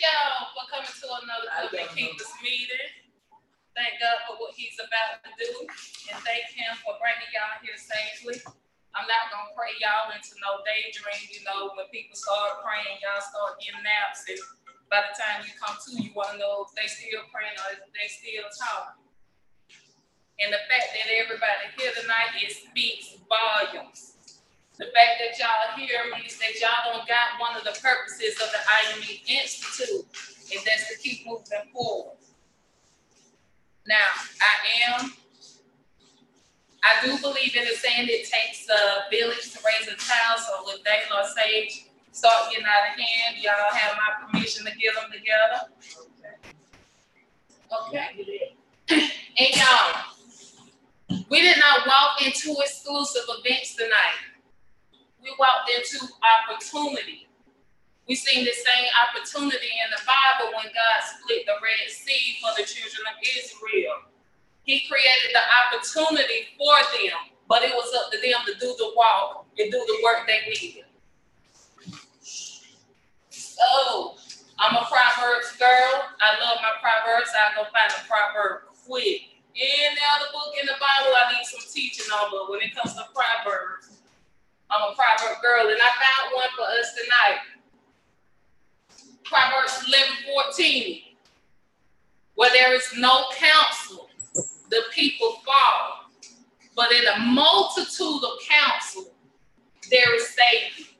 y'all for coming to another Covenant Keepers meeting. Thank God for what he's about to do. And thank him for bringing y'all here safely. I'm not going to pray y'all into no daydream. You know, when people start praying, y'all start getting naps. And by the time you come to, you want to know if they still praying or if they still talking. And the fact that everybody here tonight, it speaks volumes. The fact that y'all here means that y'all don't got one of the purposes of the IME Institute, and that's to keep moving forward. Now, I do believe in the saying it takes a village to raise a child, so if Dana or Sage start getting out of hand, y'all have my permission to get them together. Okay. And y'all, we did not walk into exclusive events tonight. We walked into opportunity. We seen the same opportunity in the Bible when God split the Red Sea for the children of Israel. He created the opportunity for them, but it was up to them to do the walk and do the work they needed. So, I'm a Proverbs girl. I love my Proverbs. I'll go find a proverb quick. Any other book in the Bible I need some teaching on, but when it comes to Proverbs, I'm a proverb girl, and I found one for us tonight. Proverbs 11:14. Where there is no counsel, the people fall. But in a multitude of counsel, there is safety.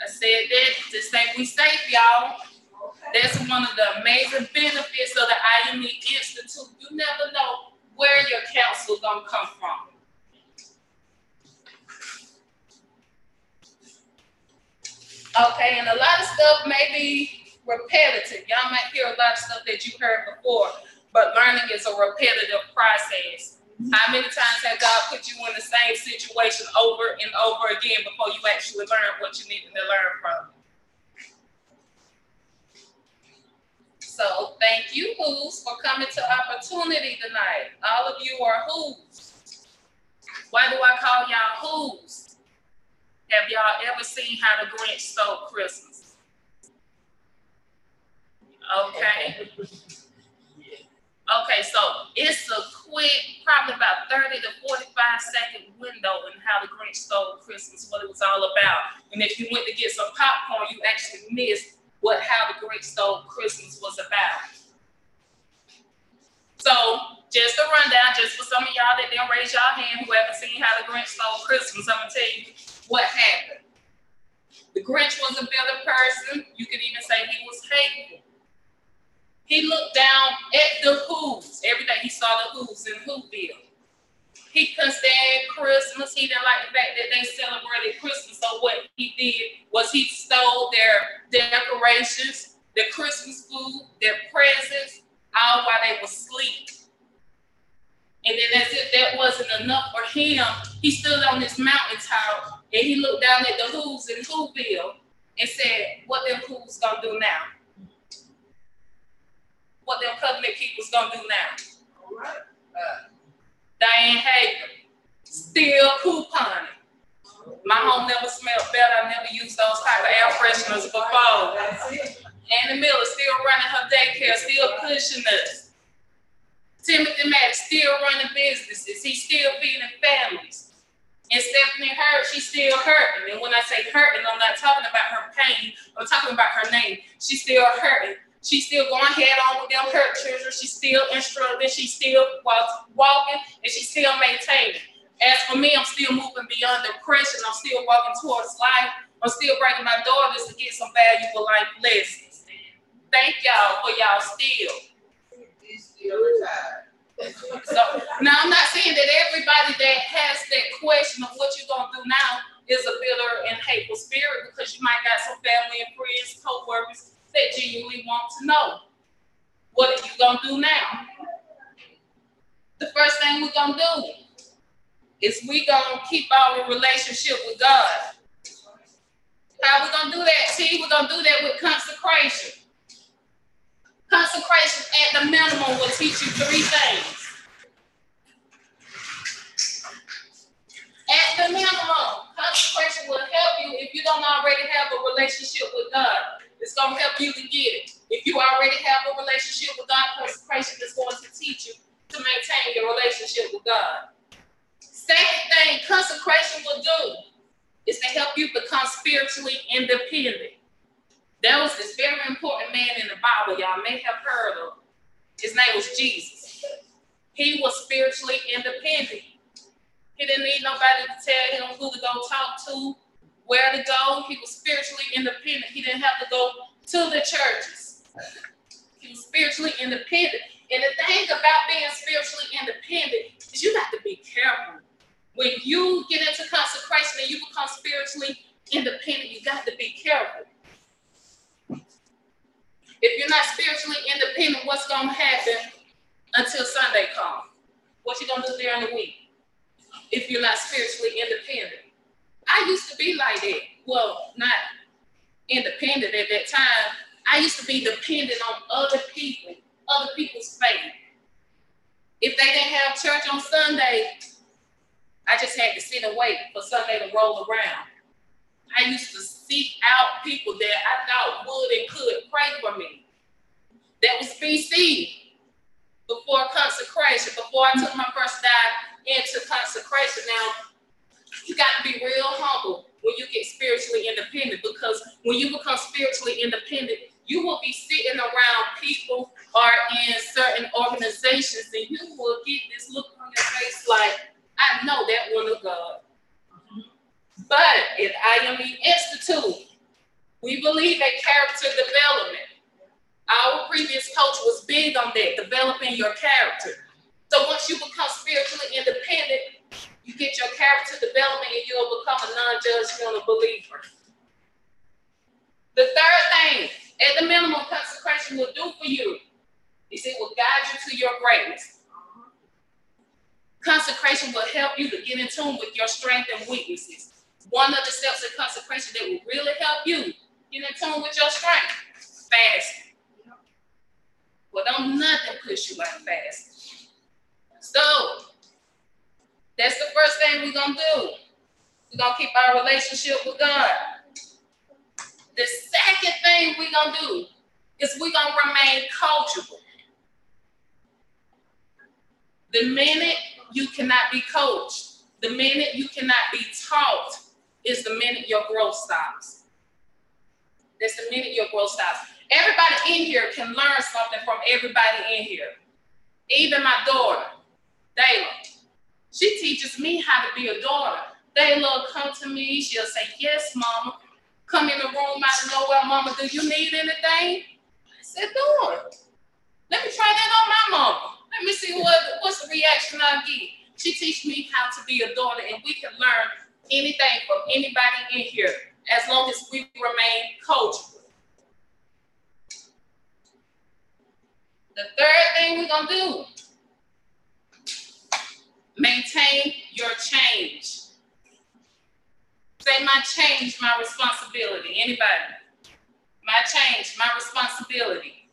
I said that to say we safe, y'all. That's one of the amazing benefits of the IME Institute. You never know where your counsel gonna come from. Okay, and a lot of stuff may be repetitive. Y'all might hear a lot of stuff that you heard before, but learning is a repetitive process. How many times has God put you in the same situation over and over again before you actually learn what you needed to learn from? So thank you, Who's, for coming to Opportunity tonight. All of you are Who's. Why do I call y'all Who's? Have y'all ever seen How the Grinch Stole Christmas? Okay. Okay, so it's a quick, probably about 30 to 45-second window in How the Grinch Stole Christmas, what it was all about. And if you went to get some popcorn, you actually missed what How the Grinch Stole Christmas was about. So, just a rundown, just for some of y'all that didn't raise y'all hand who haven't seen How the Grinch Stole Christmas, I'm going to tell you what happened. The Grinch was a bitter person. You could even say he was hateful. He looked down at the Who's. Every day he saw the Who's in Whoville. He couldn't stand Christmas. He didn't like the fact that they celebrated Christmas. So what he did was he stole their decorations, their Christmas food, their presents, all while they were asleep. And then as if that wasn't enough for him, he stood on this mountaintop and he looked down at the Who's in Whoville and said, what them Who's gonna do now? What them covenant keepers gonna do now? All right. Diane Hager, still couponing. My home never smelled better. I never used those type of air fresheners before. Annie Miller still running her daycare, still pushing us. Timothy Maddox still running businesses. He's still feeding families. And Stephanie Hurt, she's still hurting. And when I say hurting, I'm not talking about her pain. I'm talking about her name. She's still hurting. She's still going head on with them hurt children. She's still instructing. She's still walking, and she's still maintaining. As for me, I'm still moving beyond depression. I'm still walking towards life. I'm still bringing my daughters to get some valuable life lessons. Thank y'all for y'all still. So, now, I'm not saying that everybody that has that question of what you're going to do now is a bitter and hateful spirit, because you might got some family and friends, co-workers that genuinely want to know, what are you going to do now? The first thing we're going to do is we're going to keep our relationship with God. How are we going to do that? See, we're going to do that with consecration. Consecration at the minimum will teach you three things. At the minimum, consecration will help you if you don't already have a relationship with God. It's going to help you to get it. If you already have a relationship with God, consecration is going to teach you to maintain your relationship with God. Second thing consecration will do is to help you become spiritually independent. There was this very important man in the Bible y'all may have heard of. His name was Jesus. He was spiritually independent. He didn't need nobody to tell him who to go talk to, where to go. He was spiritually independent. He didn't have to go to the churches. He was spiritually independent. And the thing about being spiritually independent is you got to be careful. When you get into consecration and you become spiritually independent, you got to be careful. If you're not spiritually independent, what's going to happen until Sunday comes? What you going to do during the week if you're not spiritually independent? I used to be like that. Well, not independent at that time. I used to be dependent on other people, other people's faith. If they didn't have church on Sunday, I just had to sit and wait for Sunday to roll around. I used to seek out people that I thought would and could pray for me. That was BC, before consecration, before I took my first dive into consecration. Now, you got to be real humble when you get spiritually independent, because when you become spiritually independent, you will be sitting around people or in certain organizations, and you will get this look on your face like, I know that one of God. But at IME Institute, we believe in character development. Our previous coach was big on that, developing your character. So once you become spiritually independent, you get your character development and you'll become a non-judgmental believer. The third thing, at the minimum, consecration will do for you is it will guide you to your greatness. Consecration will help you to get in tune with your strengths and weaknesses. One of the steps of consecration that will really help you get in tune with your strength, fasting. Well, don't nothing push you like fasting. So, that's the first thing we're going to do. We're going to keep our relationship with God. The second thing we're going to do is we're going to remain coachable. The minute you cannot be coached, the minute you cannot be taught, is the minute your growth stops. That's the minute your growth stops. Everybody in here can learn something from everybody in here. Even my daughter, Dayla. She teaches me how to be a daughter. Dayla will come to me, she'll say, yes, mama. Come in the room out of nowhere, mama, do you need anything? I said, daughter, let me try that on my mama. Let me see what's the reaction I get. She teaches me how to be a daughter, and we can learn anything from anybody in here as long as we remain coachable. The third thing we're going to do, maintain your change. Say, my change, my responsibility. Anybody? My change, my responsibility.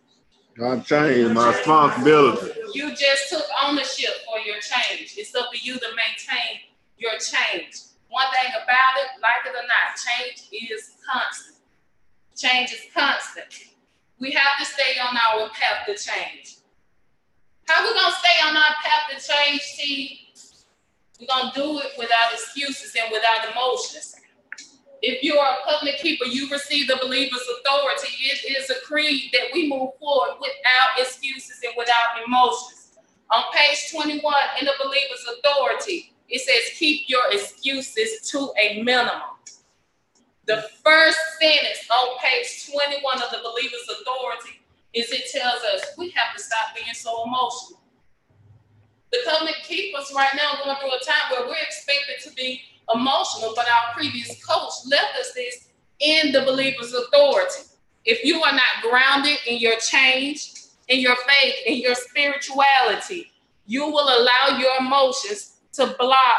My change, my responsibility. You just took ownership for your change. It's up to you to maintain your change. One thing about it, like it or not, change is constant. Change is constant. We have to stay on our path to change. How we going to stay on our path to change, T? We're going to do it without excuses and without emotions. If you are a covenant keeper, you receive the believer's authority. It is a creed that we move forward without excuses and without emotions. On page 21, in the believer's authority, it says, keep your excuses to a minimum. The first sentence on page 21 of the believer's authority is it tells us we have to stop being so emotional. The covenant keepers right now going through a time where we're expected to be emotional, but our previous coach left us this in the believer's authority. If you are not grounded in your change, in your faith, in your spirituality, you will allow your emotions to block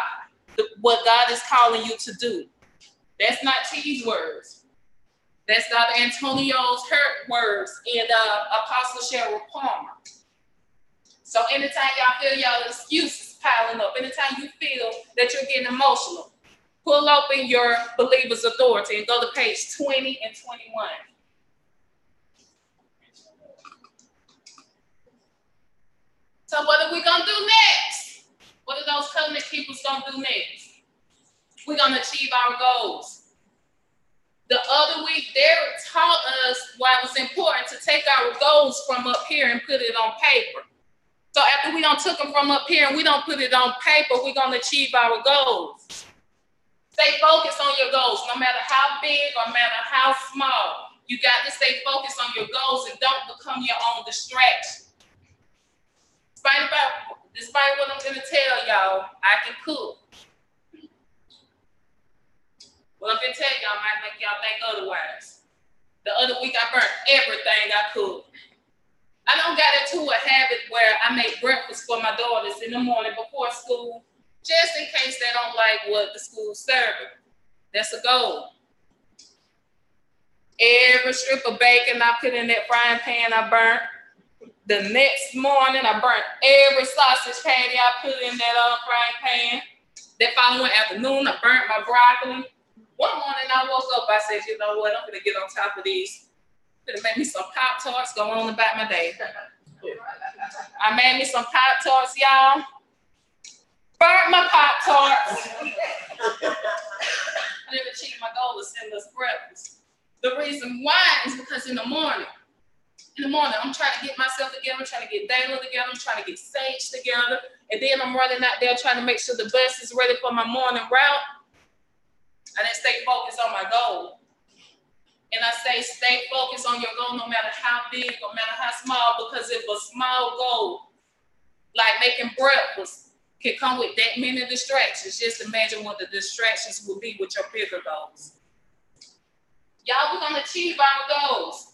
what God is calling you to do. That's not T's words. That's Dr. Antonio's words and Apostle Cheryl Palmer. So anytime y'all feel y'all excuses piling up, anytime you feel that you're getting emotional, pull open your believer's authority and go to page 20 and 21. people's gonna do next. We're gonna achieve our goals. The other week, Derek taught us why it was important to take our goals from up here and put it on paper. So after we don't took them from up here and we don't put it on paper, we're gonna achieve our goals. Stay focused on your goals, no matter how big or matter how small. You got to stay focused on your goals and don't become your own distraction. Despite what I'm gonna tell y'all, I can cook. What I'm gonna tell y'all might make y'all think otherwise. The other week I burnt everything I could. I don't got into a habit where I make breakfast for my daughters in the morning before school, just in case they don't like what the school's serving. That's a goal. Every strip of bacon I put in that frying pan, I burnt. The next morning, I burnt every sausage patty I put in that frying pan. That following afternoon, I burnt my broccoli. One morning, I woke up, I said, you know what, I'm gonna get on top of these. I'm gonna make me some Pop-Tarts, go on about my day. I made me some Pop-Tarts, y'all. Burnt my Pop-Tarts. I didn't achieve my goal of sending us breakfast. The reason why is because in the morning, I'm trying to get myself together, I'm trying to get Dayla together, I'm trying to get Sage together, and then I'm running out there trying to make sure the bus is ready for my morning route. I didn't stay focused on my goal. And I say stay focused on your goal no matter how big or matter how small, because if a small goal, like making breakfast, can come with that many distractions, just imagine what the distractions will be with your bigger goals. Y'all, we're gonna achieve our goals.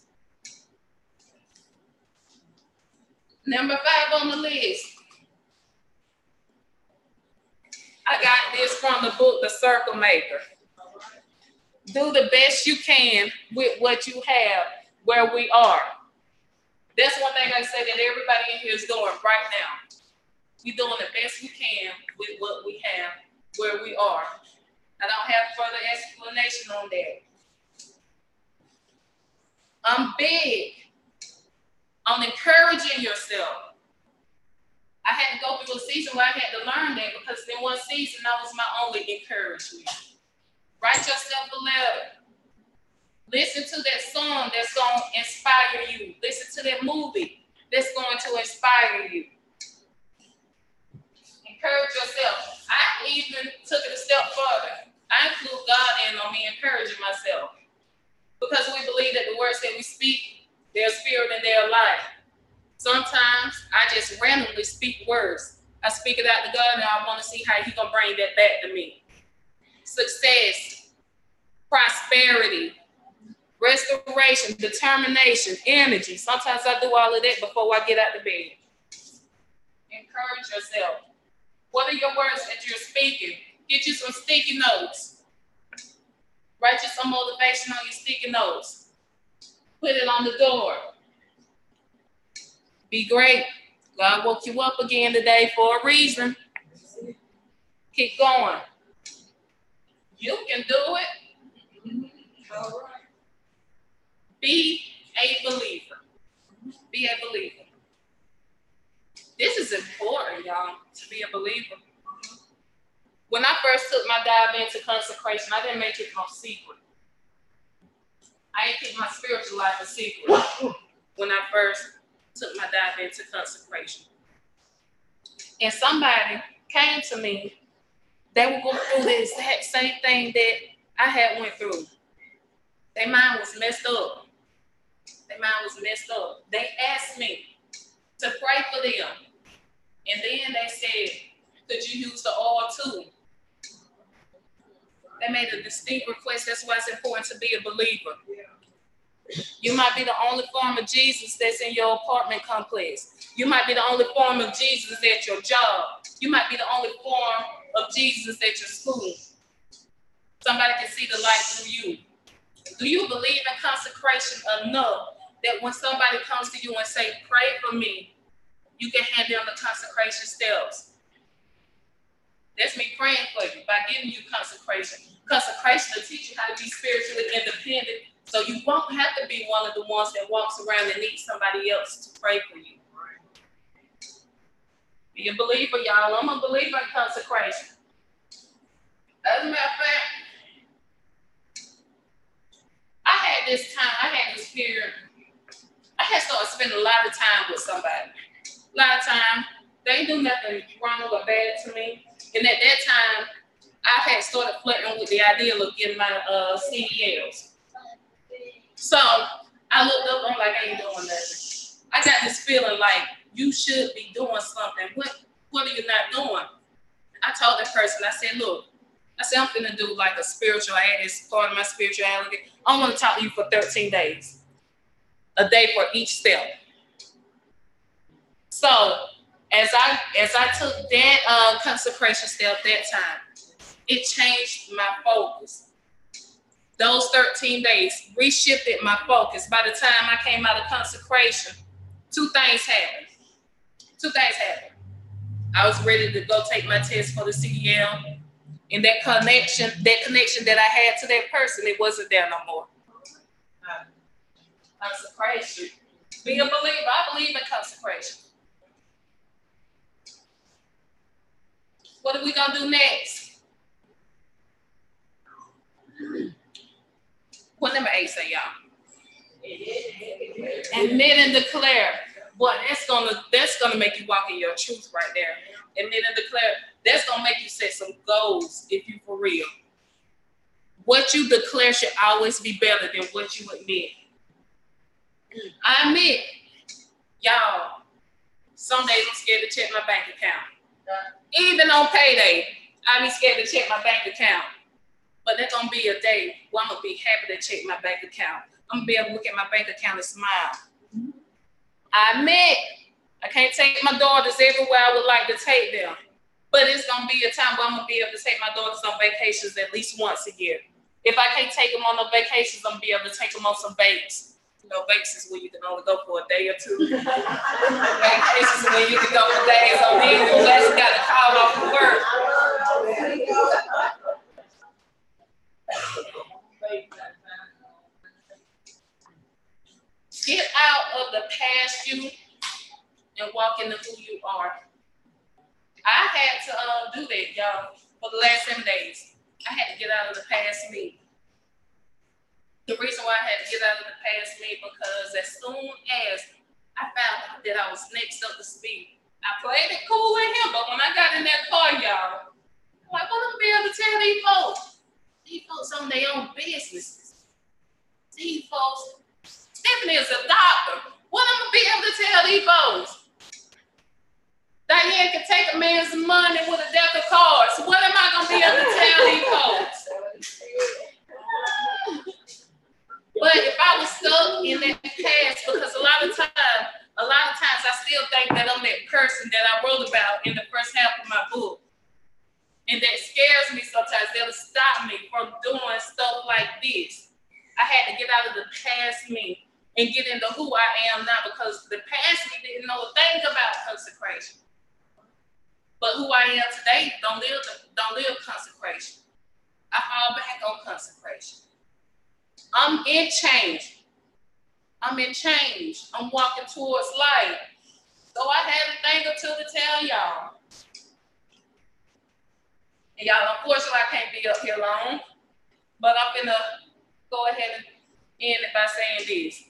Number 5 on the list. I got this from the book, The Circle Maker. Do the best you can with what you have where we are. That's one thing I say that everybody in here is doing right now. We're doing the best we can with what we have where we are. I don't have further explanation on that. I'm big on encouraging yourself. I had to go through a season where I had to learn that, because in one season, that was my only encouragement. Write yourself a letter. Listen to that song that's going to inspire you. Listen to that movie that's going to inspire you. Encourage yourself. I even took it a step further. I include God in on me encouraging myself, because we believe that the words that we speak, their spirit and their life. Sometimes I just randomly speak words. I speak it out to God, and I want to see how He's going to bring that back to me. Success, prosperity, restoration, determination, energy. Sometimes I do all of that before I get out of bed. Encourage yourself. What are your words that you're speaking? Get you some sticky notes. Write you some motivation on your sticky notes. Put it on the door. Be great. God woke you up again today for a reason. Keep going. You can do it. All right. Be a believer. Be a believer. This is important, y'all, to be a believer. When I first took my dive into consecration, I didn't make it no secret. I didn't keep my spiritual life a secret when I first took my dive into consecration. And somebody came to me, they were going through the exact same thing that I had went through. Their mind was messed up. They asked me to pray for them. And then they said, could you use the oil too? They made a distinct request. That's why it's important to be a believer. You might be the only form of Jesus that's in your apartment complex. You might be the only form of Jesus at your job. You might be the only form of Jesus at your school. Somebody can see the light through you. Do you believe in consecration enough that when somebody comes to you and say, pray for me, you can hand them the consecration steps? That's me praying for you by giving you consecration. Consecration will teach you how to be spiritually independent, so you won't have to be one of the ones that walks around and needs somebody else to pray for you. Be a believer, y'all. I'm a believer in consecration. As a matter of fact, I had this period. I had started spending a lot of time with somebody. A lot of time. They ain't do nothing wrong or bad to me. And at that time, I had started flirting with the idea of getting my CDLs. So I looked up, I'm like, I ain't doing nothing. I got this feeling like you should be doing something. What are you not doing? I told that person, I said, look, I'm gonna do like a spiritual ad, it's part of my spirituality. I want to talk to you for 13 days. A day for each step. So as I took that consecration step that time, it changed my focus. Those 13 days reshifted my focus. By the time I came out of consecration, two things happened. I was ready to go take my test for the CDL, and that connection that I had to that person, it wasn't there no more. Consecration. Be a believer. I believe in consecration. What are we gonna do next? What number 8 say, y'all? Admit and declare. Boy, that's gonna make you walk in your truth right there. Admit and declare. That's gonna make you set some goals if you for real. What you declare should always be better than what you admit. I admit, y'all, some days I'm scared to check my bank account. Even on payday, I be scared to check my bank account. But there's gonna be a day where I'm gonna be happy to check my bank account. I'm gonna be able to look at my bank account and smile. I admit, I can't take my daughters everywhere I would like to take them. But it's gonna be a time where I'm gonna be able to take my daughters on vacations at least once a year. If I can't take them on no vacations, I'm gonna be able to take them on some bakes. You know, bakes is where you can only go for a day or two. Vacations is where you can go for days on end unless you got to call off from work. Get out of the past you and walk into who you are. I had to do that, y'all, for the last 7 days. I had to get out of the past me. The reason why I had to get out of the past me because as soon as I found out that I was next up to speed, I played it cool with him, but when I got in that car, y'all, I'm like, what am I be able to tell these folks? These folks own their own businesses. These folks, Stephanie is a doctor. What am I gonna be able to tell these folks? Diane can take a man's money with a deck of cards. What am I gonna be able to tell these folks? But if I was stuck in that past, because a lot of times I still think that I'm that person that I wrote about in the first half of my book. And that scares me sometimes. That'll stop me from doing stuff like this. I had to get out of the past me and get into who I am now, because the past me didn't know a thing about consecration. But who I am today don't live consecration. I fall back on consecration. I'm in change. I'm walking towards light. So I had a thing or two to tell y'all. And y'all, unfortunately, I can't be up here long. But I'm gonna go ahead and end it by saying this.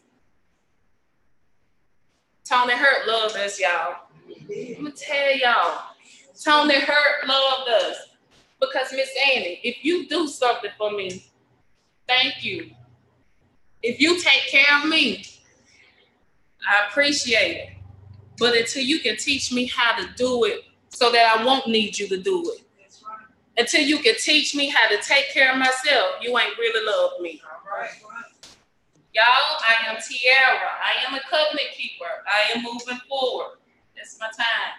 Tony Hurt loved us, y'all. I'm gonna tell y'all. Tony Hurt loved us. Because Miss Annie, if you do something for me, thank you. If you take care of me, I appreciate it. But until you can teach me how to do it so that I won't need you to do it. Until you can teach me how to take care of myself, you ain't really loved me. Y'all, I am Tiara. I am a covenant keeper. I am moving forward. That's my time.